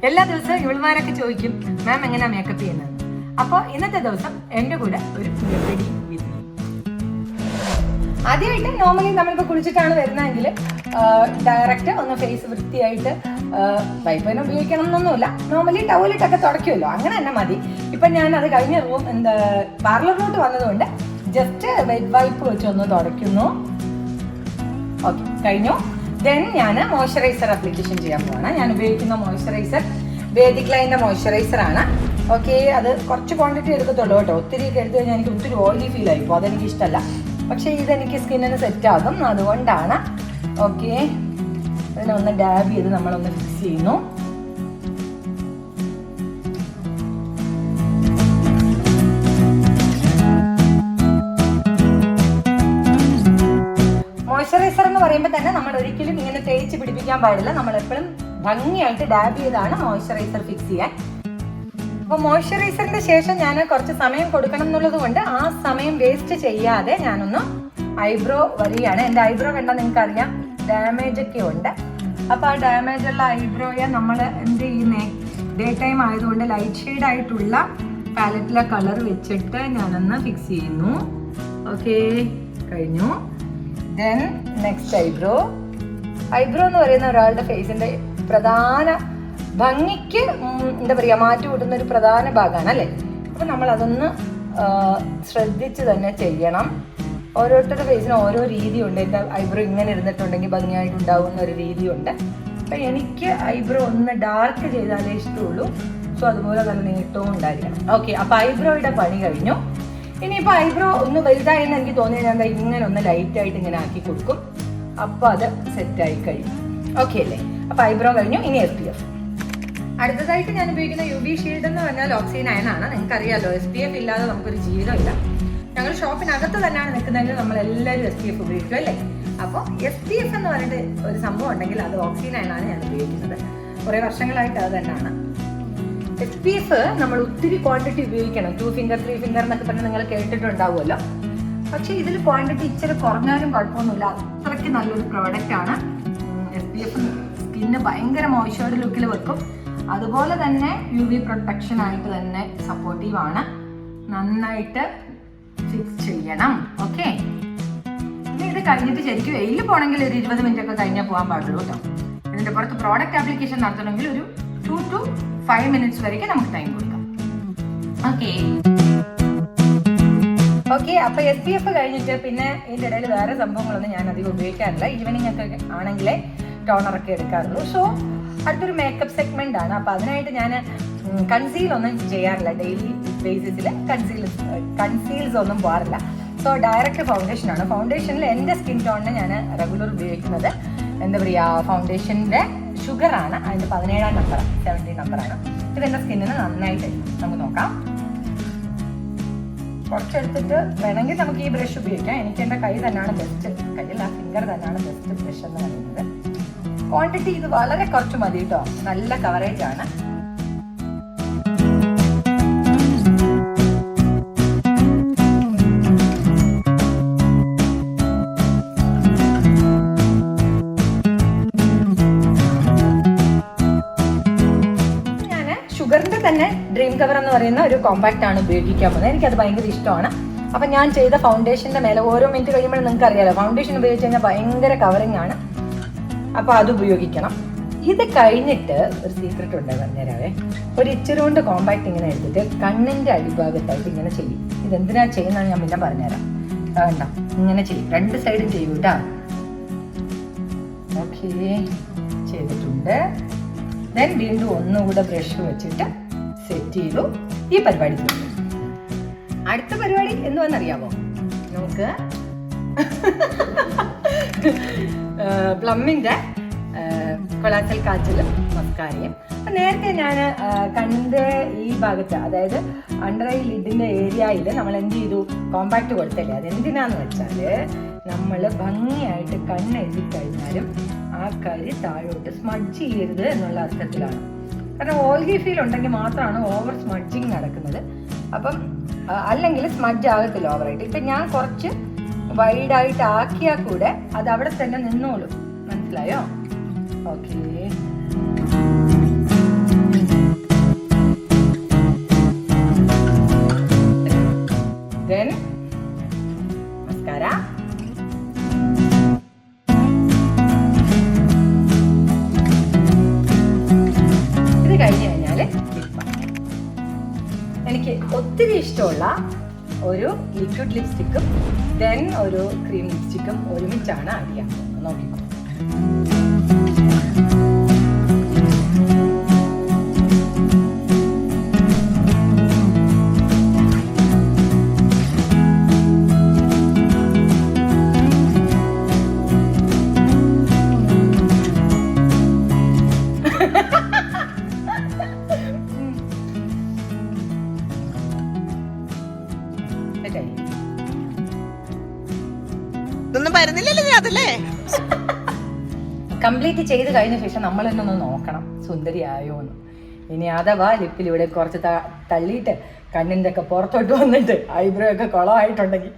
എല്ലാ ദിവസവും ഇവൾമാരൊക്കെ ചോദിക്കും മാം എങ്ങനെയാ മേക്കപ്പ് ചെയ്യുന്നത്. അപ്പോൾ ഇന്നത്തെ ദിവസം എൻ്റെ കൂടെ ഒരു വെരി വിത്ത്. ആദ്യമായിട്ട് നോർമലി നമ്മളിപ്പോൾ കുളിച്ചിട്ടാണ് വരുന്നതെങ്കിൽ ഡയറക്റ്റ് ഒന്ന് ഫേസ് വൃത്തിയായിട്ട് വൈപ്പിനെ ഉപയോഗിക്കണം എന്നൊന്നുമില്ല. നോർമലി ടവലിട്ടൊക്കെ തുടയ്ക്കുമല്ലോ, അങ്ങനെ തന്നെ മതി. ഇപ്പം ഞാൻ അത് കഴിഞ്ഞ പാർലറിലോട്ട് വന്നതുകൊണ്ട് ജസ്റ്റ് വെറ്റ് വൈപ്പ് വെച്ചൊന്ന് തുടയ്ക്കുന്നു. ഓക്കെ, കഴിഞ്ഞു. ദെൻ ഞാൻ മോയ്സ്ചറൈസർ അപ്ലിക്കേഷൻ ചെയ്യാൻ പോവാണ്. ഞാൻ ഉപയോഗിക്കുന്ന മോയ്സ്ചറൈസർ വേദിക് ലൈൻ്റെ മോയ്സ്ചറൈസർ ആണ്. ഓക്കെ, അത് കുറച്ച് ക്വാണ്ടിറ്റി എടുക്കത്തുള്ളൂ കേട്ടോ. ഒത്തിരി ഒക്കെ എടുത്തു കഴിഞ്ഞാൽ എനിക്ക് ഒത്തിരി ഓയിലി ഫീൽ ആയിപ്പോൾ, അതെനിക്ക് ഇഷ്ടമല്ല. പക്ഷേ ഇതെനിക്ക് സ്കിന്നിന് സെറ്റാകും, അതുകൊണ്ടാണ്. ഓക്കെ, അതിനൊന്ന് ഡാബ് ചെയ്ത് നമ്മളൊന്ന് ഫിക്സ് ചെയ്യുന്നു. മോയ്സ്ചറൈസർ എന്ന് പറയുമ്പോൾ തന്നെ നമ്മൾ ഒരിക്കലും ഇങ്ങനെ തേച്ച് പിടിപ്പിക്കാൻ പാടില്ല. നമ്മൾ എപ്പോഴും ഭംഗിയായിട്ട് ഡാബ് ചെയ്താണ് മോയ്സ്ചറൈസർ ഫിക്സ് ചെയ്യാൻ. അപ്പോൾ മോയ്സ്ചറൈസറിന്റെ ശേഷം ഞാൻ കുറച്ച് സമയം കൊടുക്കണം എന്നുള്ളത് കൊണ്ട് ആ സമയം വേസ്റ്റ് ചെയ്യാതെ ഞാനൊന്ന് ഐബ്രോ വരികയാണ്. എൻ്റെ ഐബ്രോ കണ്ടാൽ നിങ്ങൾക്ക് അറിയാം ഡാമേജ് ഒക്കെ ഉണ്ട്. അപ്പോൾ ആ ഡാമേജ് ഉള്ള ഐബ്രോയെ നമ്മൾ എന്ത് ചെയ്യുന്നേ, ഡേ ടൈം ആയതുകൊണ്ട് ലൈറ്റ് ഷെയ്ഡ് ആയിട്ടുള്ള പാലറ്റിലെ കളർ വെച്ചിട്ട് ഞാനൊന്ന് ഫിക്സ് ചെയ്യുന്നു. ഓക്കെ, കഴിഞ്ഞു. ദെൻ നെക്സ്റ്റ് ഐബ്രോ എന്ന് പറയുന്ന ഒരാളുടെ ഫേസിന്റെ പ്രധാന ഭംഗിക്ക് എന്താ പറയുക മാറ്റി കൂട്ടുന്ന ഒരു പ്രധാന ഭാഗമാണ് അല്ലേ. അപ്പം നമ്മളതൊന്ന് ശ്രദ്ധിച്ച് തന്നെ ചെയ്യണം. ഓരോരുത്തരുടെ ഫേസിന് ഓരോ രീതിയുണ്ട്. എൻ്റെ ഐബ്രോ ഇങ്ങനെ ഇരുന്നിട്ടുണ്ടെങ്കിൽ ഭംഗിയായിട്ടുണ്ടാവുന്ന ഒരു രീതിയുണ്ട്. അപ്പം എനിക്ക് ഐബ്രോ ഒന്ന് ഡാർക്ക് ചെയ്താലേ ഇഷ്ടമുള്ളൂ. സോ അതുപോലെ നല്ല നീട്ടവും ഉണ്ടായിരിക്കണം. ഓക്കെ, അപ്പോൾ ഐബ്രോയുടെ പണി കഴിഞ്ഞു. ഇനിയിപ്പോൾ ഐബ്രോ ഒന്ന് വലുതായെന്ന് എനിക്ക് തോന്നിയാൽ ഞാൻ ഇങ്ങനെ ഒന്ന് ലൈറ്റായിട്ട് ഇങ്ങനെ ആക്കി കൊടുക്കും. അപ്പോൾ അത് സെറ്റായി കഴിയും. ഓക്കെ അല്ലേ? അപ്പോൾ ഐബ്രോ കഴിഞ്ഞു. ഇനി SPF. അടുത്തതായിട്ട് ഞാൻ ഉപയോഗിക്കുന്ന UV ഷീൽഡ് എന്ന് പറഞ്ഞാൽ ഓക്സി 9 ആണ്. നിങ്ങൾക്കറിയാമല്ലോ, SPF ഇല്ലാതെ നമുക്കൊരു ജീവിതമില്ല. ഞങ്ങൾ ഷോപ്പിനകത്ത് തന്നെയാണ് നിൽക്കുന്നതെങ്കിൽ നമ്മളെല്ലാവരും SPF ഉപയോഗിക്കും അല്ലേ. അപ്പോൾ SPF എന്ന് പറഞ്ഞിട്ട് ഒരു സംഭവം ഉണ്ടെങ്കിൽ അത് ഓക്സി 9 ആണ് ഞാൻ ഉപയോഗിക്കുന്നത്. കുറേ വർഷങ്ങളായിട്ട് അത് തന്നെയാണ്. SPF നമ്മൾ ഒത്തിരി ക്വാണ്ടിറ്റി ഉപയോഗിക്കണം. 2 ഫിംഗർ 3 ഫിംഗർ എന്നൊക്കെ പറഞ്ഞ് നിങ്ങൾ കേട്ടിട്ടുണ്ടാവുമല്ലോ. പക്ഷേ ഇതിൽ ക്വാണ്ടിറ്റി ഇച്ചിരി കുറഞ്ഞാലും കുഴപ്പമൊന്നുമില്ല. അത്രയ്ക്ക് നല്ലൊരു പ്രോഡക്റ്റാണ്. SPF സ്കിന്ന് ഭയങ്കര മോയ്സ്ചേർഡ് ലുക്കിൽ വെക്കും. അതുപോലെ തന്നെ UV പ്രൊട്ടക്ഷൻ ആയിട്ട് തന്നെ സപ്പോർട്ടീവാണ്. നന്നായിട്ട് ഫിക്സ് ചെയ്യണം. ഓക്കെ, ഇനി ഇത് കഴിഞ്ഞിട്ട് ശരിക്കും വെയിൽ പോകണമെങ്കിൽ ഒരു 20 മിനിറ്റ് ഒക്കെ കഴിഞ്ഞാൽ പോകാൻ പാടുള്ളൂ കേട്ടോ. ഇതിൻ്റെ പുറത്ത് പ്രോഡക്റ്റ് ആപ്ലിക്കേഷൻ നടത്തണമെങ്കിൽ ഒരു 2 to 5 മിനിറ്റ്സ് വരെയൊക്കെ നമുക്ക് ടൈം കൊടുക്കാം. ഓക്കെ, അപ്പോൾ SPF കഴിഞ്ഞിട്ട് പിന്നെ ഇതിൻ്റെ ഇടയിൽ വേറെ സംഭവങ്ങളൊന്നും ഞാൻ അധികം ഉപയോഗിക്കാറില്ല. ഈവനിങ് ഒക്കെ ആണെങ്കിലേ ടോണറൊക്കെ എടുക്കാറുള്ളൂ. സോ അടുത്തൊരു മേക്കപ്പ് സെഗ്മെന്റ് ആണ്. അപ്പോൾ അതിനായിട്ട് ഞാൻ കൺസീൽ ഒന്നും ചെയ്യാറില്ല. ഡെയിലി ബേസിസിൽ കൺസീൽസ് ഒന്നും പോകാറില്ല. So direct ഫൗണ്ടേഷനാണ്. ഫൗണ്ടേഷനിൽ എൻ്റെ സ്കിൻ ടോണിന് ഞാൻ റെഗുലർ ഉപയോഗിക്കുന്നത് എന്താ പറയുക, ഫൗണ്ടേഷൻ്റെ ഷുഗറാണ്. അതിൻ്റെ 17 നമ്പർ 17 നമ്പറാണ്. ഇതെൻ്റെ സ്കിന്നിന് നന്നായിട്ട് നമുക്ക് നോക്കാം. കുറച്ചെടുത്തിട്ട് വേണമെങ്കിൽ നമുക്ക് ഈ ബ്രഷ് ഉപയോഗിക്കാം. എനിക്ക് എൻ്റെ കൈ തന്നെയാണ് ബെസ്റ്റ്. കയ്യിൽ ആ ഫിംഗർ തന്നെയാണ് ബെസ്റ്റ് ബ്രഷ് എന്ന് പറയുന്നത്. ക്വാണ്ടിറ്റി ഇത് വളരെ കുറച്ച് മതി കേട്ടോ. നല്ല കവറേജ് ആണ്. ഷുഗറിന്റെ തന്നെ ഡ്രീം കവർ എന്ന് പറയുന്ന ഒരു കോമ്പാക്റ്റ് ആണ് ഉപയോഗിക്കാൻ പോകുന്നത്. എനിക്കത് ഭയങ്കര ഇഷ്ടമാണ്. അപ്പം ഞാൻ ചെയ്ത ഫൗണ്ടേഷൻ്റെ മേലെ ഓരോ മിനിറ്റ് കഴിയുമ്പോഴും നിങ്ങൾക്ക് അറിയാലോ, ഫൗണ്ടേഷൻ ഉപയോഗിച്ച് കഴിഞ്ഞാൽ ഭയങ്കര കവറിങ് ആണ്. അപ്പോൾ അത് ഉപയോഗിക്കണം. ഇത് കഴിഞ്ഞിട്ട് ഒരു സീക്രട്ട് ഉണ്ട്, പറഞ്ഞുതരാവേ. ഒരു ഇച്ചിരി കൊണ്ട് കോമ്പാക്റ്റ് ഇങ്ങനെ എടുത്തിട്ട് കണ്ണിൻ്റെ അടിഭാഗത്തായിട്ട് ഇങ്ങനെ ചെയ്യും. ഇതെന്തിനാ ചെയ്യുന്നതാണ് ഞാൻ പിന്നെ പറഞ്ഞുതരാം. വേണ്ട, ഇങ്ങനെ ചെയ്യും. 2 സൈഡും ചെയ്യും കേട്ടോ. ഓക്കെ, ചെയ്തിട്ടുണ്ട്. ദെൻ വീണ്ടും ഒന്നുകൂടെ ബ്രഷ് വെച്ചിട്ട് സെറ്റ് ചെയ്തു. ഈ പരിപാടി ചെയ്തു. അടുത്ത പരിപാടി എന്തുവെന്നറിയാമോ? നമുക്ക് പ്ലമ്മിൻ്റെ കൊളാസൽ കാച്ചിലും മസ്കാരയും. അപ്പം നേരത്തെ ഞാൻ കണ്ണിൻ്റെ ഈ ഭാഗത്ത്, അതായത് അണ്ടർ ഐ ലിഡിൻ്റെ ഏരിയയിൽ നമ്മൾ എന്ത് ചെയ്തു, കോമ്പാക്റ്റ് കൊടുത്തല്ലേ. അതെന്തിനാന്ന് വെച്ചാൽ നമ്മൾ ഭംഗിയായിട്ട് കണ്ണെഴുതി കഴിഞ്ഞാലും ആ കരി താഴോട്ട് സ്മഡ്ജ് ചെയ്യരുത് എന്നുള്ള അർത്ഥത്തിലാണ്. കാരണം ഓയിലി ഫീൽ ഉണ്ടെങ്കിൽ മാത്രമാണ് ഓവർ സ്മഡ്ജിങ് നടക്കുന്നത്. അപ്പം അല്ലെങ്കിൽ സ്മഡ്ജ് ആകത്തില്ല ഓവറായിട്ട്. ഇപ്പം ഞാൻ കുറച്ച് വൈഡായിട്ട് ആക്കിയാൽ കൂടെ അത് അവിടെ തന്നെ നിന്നോളും. മനസ്സിലായോ? ഓക്കെ, ഇഷ്ടമുള്ള ഒരു ലിക്വിഡ് ലിപ്സ്റ്റിക്കും ദെൻ ഒരു ക്രീം ലിപ്സ്റ്റിക്കും ഒരുമിച്ചാണ് ആഡ് ചെയ്യാൻ പോകുന്നത്. നോക്കിക്കോ. ഇതൊന്നും വരുന്നില്ലല്ലോ അതല്ലേ. കംപ്ലീറ്റ് ചെയ്ത് കഴിഞ്ഞ ശേഷം നമ്മൾ തന്നെ ഒന്ന് നോക്കണം സുന്ദരിയായോ എന്ന്. ഇനി അഥവാ ലിപ്പിൽ ഇവിടെ കുറച്ച് തള്ളിയിട്ട് കണ്ണിൻ്റെ ഒക്കെ പുറത്തോട്ട് വന്നിട്ട് ഐബ്രോ ഒക്കെ കുളമായിട്ടുണ്ടെങ്കിൽ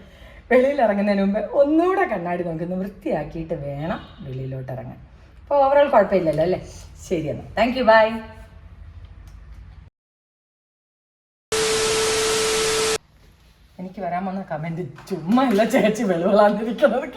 വെളിയിൽ ഇറങ്ങുന്നതിന് മുമ്പ് ഒന്നുകൂടെ കണ്ണാടി നോക്കി വൃത്തിയാക്കിയിട്ട് വേണം വെളിയിലോട്ട് ഇറങ്ങാൻ. അപ്പോൾ ഓവറോൾ കുഴപ്പമില്ലല്ലോ അല്ലേ? ശരിയെന്നാൽ താങ്ക് യു, ബൈ. എനിക്ക് വരാൻ വന്ന കമൻറ്റ് ചുമ്മാ ഇല്ല ചേച്ചി വെളുവിളാന്നിരിക്കുന്നത്.